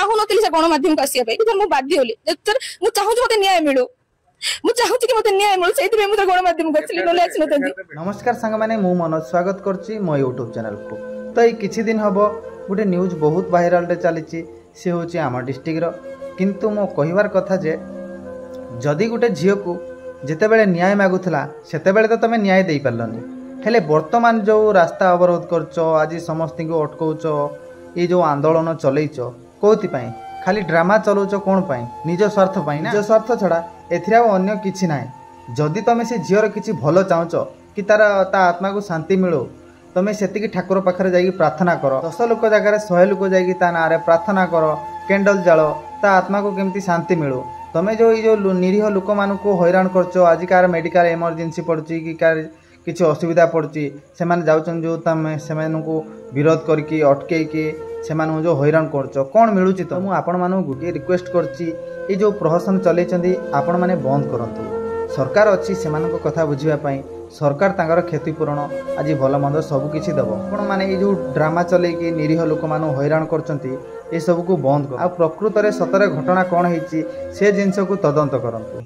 चाहूनଥିଲି से गणमाध्यम को आसिया पे मु बाध्य होली मु चाहूँ मते न्याय मिलू मु चाहूँ कि मते न्याय मिलू सेति मु गणमाध्यम को आसिली नले आसी नथि। नमस्कार सांग माने मु मनोज स्वागत करछि मो YouTube चैनल को। तो ये किछि दिन हबो गोटे न्यूज बहुत वायरल रे चलीछि से होछि आम डिस्ट्रिक्ट रो किंतु मो कहिवार कथा जे जदि गोटे झियो को जेते बेले न्याय मागुथला सेते बेले तो तमे न्याय देई पारलनी हेले वर्तमान जो रास्ता अवरोध करचो आज समस्त को अटकाउचो ये जो आंदोलन चलैचो कोथि पई खाली ड्रामा चलाउचो कोन पई निज स्वार्थ पई ना निज स्वार्थ छडा एथिरा अन्य किछि नाही। जदि तमे से झियोर किछि भलो चाहचो कि तार ता आत्मा को शांति मिलो तमे सेतिकी ठाकुर पाखरे जाई प्रार्थना करो 10 लोक जगह 100 लोक जाई ता नारे प्रार्थना करो कैंडल जालो ता आत्मा को केमती शांति मिलो। तमे जो ये जो निरीह लोक मान को हैरान करचो आज कार मेडिकल इमरजेंसी पड़ची कि कार किसी असुविधा पड़ची से जाऊँ जो तमें से विरोध करके अटकईकी से जो हैरान करचो कौन मिलूँ तो मुझे आपण मानू गोटे रिक्वेस्ट करची जो प्रहसन चलते आपण मैंने बंद करंतु सरकार अच्छी से कथा बुझापी सरकार तांकर क्षतिपूरण आज भल मंद सबकि दब आपण मैंने ये जो ड्रामा चलैकी निरीह लोक मान हैरान कर सबको बंद कर प्रकृत में सतरे घटना कौन होती से जिनस को तदंत करंतु।